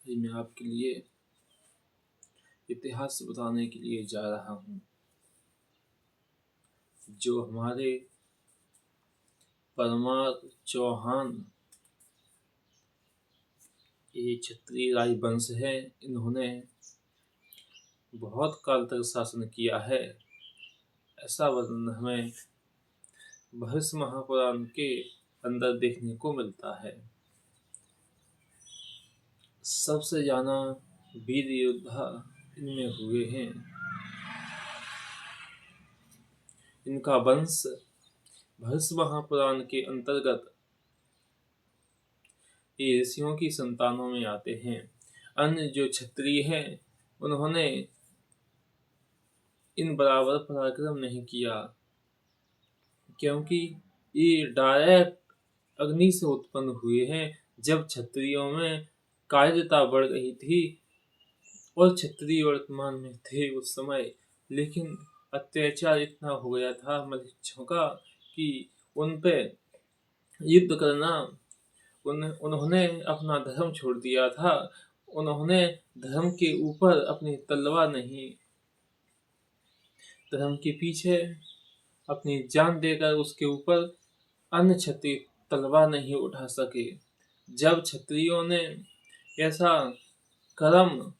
आज मैं आपके लिए इतिहास बताने के लिए जा रहा हूँ, जो हमारे परमार चौहान ये क्षत्रिय राजवंश है। इन्होंने बहुत काल तक शासन किया है। ऐसा वर्णन हमें भविष्य महापुराण के अंदर देखने को मिलता है। सबसे जाना वीर योद्धा इनमें हुए हैं। इनका वंश भविष्य महापुराण के अंतर्गत ये ऋषियों की संतानों में आते हैं। अन्य जो क्षत्रिय हैं उन्होंने इन बराबर पराक्रम नहीं किया, क्योंकि ये डायरेक्ट अग्नि से उत्पन्न हुए हैं। जब क्षत्रियों में कायरता बढ़ गई थी और क्षत्रिय वर्तमान में थे उस समय, लेकिन अत्याचार इतना हो गया था मलेच्छों का कि उन पे युद्ध करना उन्होंने अपना धर्म छोड़ दिया था। उन्होंने धर्म के ऊपर अपनी तलवार नहीं, धर्म के पीछे अपनी जान देकर उसके ऊपर अन्य क्षत्रिय तलवार नहीं उठा सके। जब क्षत्रियों ने ऐसा कर्म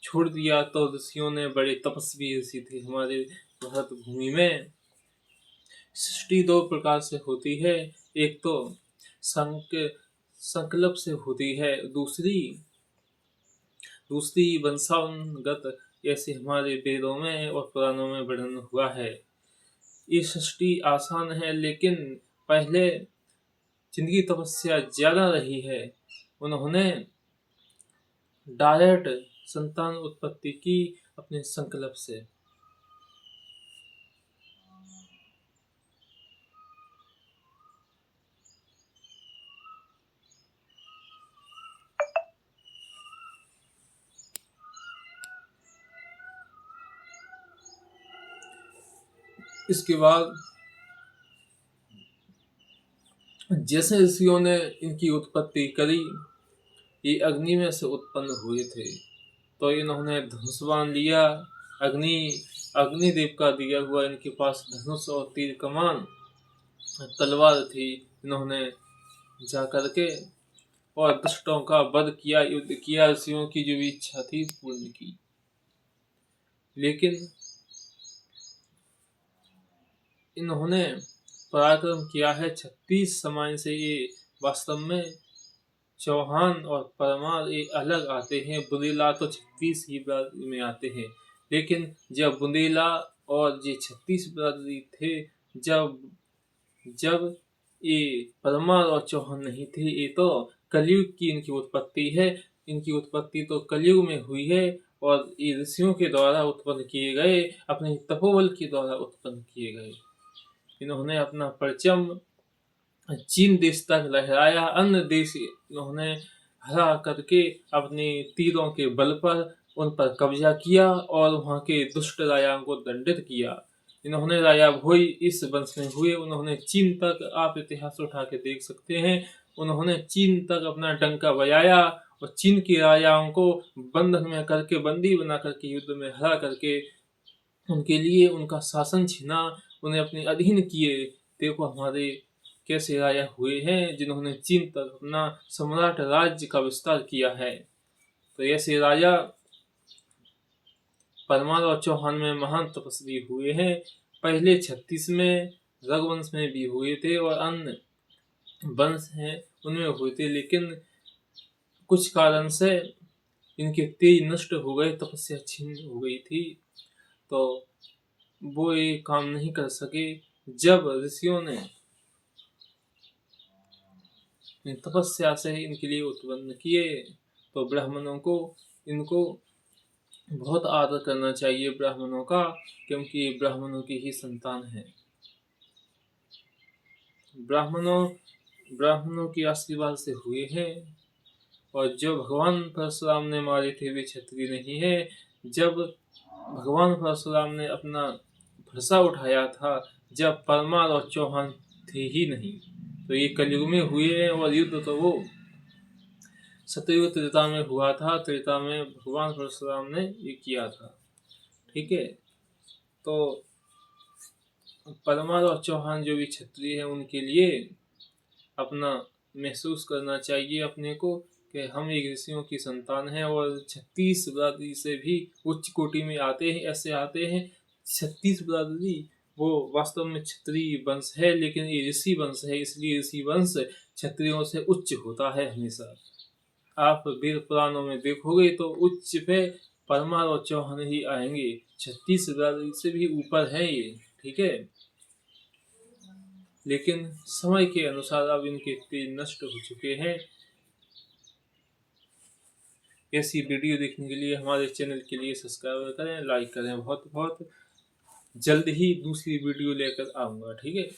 छोड़ दिया तो ऋषियों ने, बड़े तपस्वी ऋषि थे हमारे भारत भूमि में। सृष्टि दो प्रकार से होती है, एक तो संकल्प से होती है, दूसरी वंशानुगत, ऐसे हमारे वेदों में और पुराणों में वर्णन हुआ है। ये सृष्टि आसान है, लेकिन पहले जिनकी तपस्या ज्यादा रही है उन्होंने डायरेक्ट संतान उत्पत्ति की अपने संकल्प से। इसके बाद जैसे ऋषियों ने इनकी उत्पत्ति करी, ये अग्नि में से उत्पन्न हुए थे, तो इन्होंने धनुष बाण लिया। अग्निदेव का दिया हुआ इनके पास धनुष और तीर कमान तलवार थी। इन्होंने जा करके और दुष्टों का वध किया, युद्ध किया, ऋषियों की जो भी इच्छा थी पूर्ण की। लेकिन इन्होंने पराक्रम किया है 36 समय से। ये वास्तव में चौहान और परमार ये अलग आते हैं। बुंदेला तो 36 ही बिरादरी में आते हैं, लेकिन जब बुंदेला और ये 36 बिरादरी थे, जब ये परमार और चौहान नहीं थे, ये तो कलयुग की इनकी उत्पत्ति है। इनकी उत्पत्ति तो कलयुग में हुई है और ये ऋषियों के द्वारा उत्पन्न किए गए, अपने तपोबल के द्वारा उत्पन्न किए गए। इन्होंने अपना परचम चीन देश तक लहराया। अन्य देश इन्होंने हरा करके अपने तीरों के बल पर उन पर कब्जा किया और वहां के दुष्ट राजाओं को दंडित किया। इन्होंने राजा भोई इस वंश में हुए। उन्होंने चीन तक, आप इतिहास उठा के देख सकते हैं, उन्होंने चीन तक अपना डंका बजाया और चीन के राजाओं को बंधन में करके, बंदी बना करके, युद्ध में हरा करके उनके लिए उनका शासन छीना, उन्हें अपने अधीन किए। देखो हमारे कैसे राजा हुए हैं जिन्होंने चीन तक अपना सम्राट राज्य का विस्तार किया है। तो ऐसे राजा परमार और चौहान में महान तपस्वी हुए हैं। पहले 36 में रघुवंश में भी हुए थे और अन्य वंश हैं उनमें हुए थे, लेकिन कुछ कारण से इनके तेज नष्ट हो गए, तपस्या छीन हो गई थी, तो वो ये काम नहीं कर सके। जब ऋषियों ने तपस्या से इनके लिए उत्पन्न किए, तो ब्राह्मणों को इनको बहुत आदर करना चाहिए ब्राह्मणों का, क्योंकि ब्राह्मणों की ही संतान है। ब्राह्मणों के आशीर्वाद से हुए हैं। और जो भगवान परशुराम ने मारे थे वे क्षत्रिय नहीं है। जब भगवान परशुराम ने अपना फरसा उठाया था, जब परमार और चौहान थे ही नहीं, तो ये कलयुग में हुए हैं। और युद्ध तो वो सतयुग त्रेता में हुआ था। त्रेता में भगवान परशुराम ने ये किया था। ठीक है, तो परमार और चौहान जो भी क्षत्रिय है उनके लिए अपना महसूस करना चाहिए अपने को कि हम एक ऋषियों की संतान हैं और 36 बिरादरी से भी उच्च कोटि में आते हैं। ऐसे आते हैं 36 बिरादरी वो वास्तव में क्षत्रिय वंश है, लेकिन ये ऋषि वंश है, इसलिए ऋषि वंश क्षत्रियों से उच्च होता है हमेशा। आप वेद पुराणों में देखोगे तो उच्च पे परमार और चौहान ही आएंगे। 36 बिरादरी से भी ऊपर है ये। ठीक है, लेकिन समय के अनुसार अब इनके तेज नष्ट हो चुके हैं। ऐसी वीडियो देखने के लिए हमारे चैनल के लिए सब्सक्राइब करें, लाइक करें। बहुत बहुत जल्द ही दूसरी वीडियो लेकर आऊँगा। ठीक है।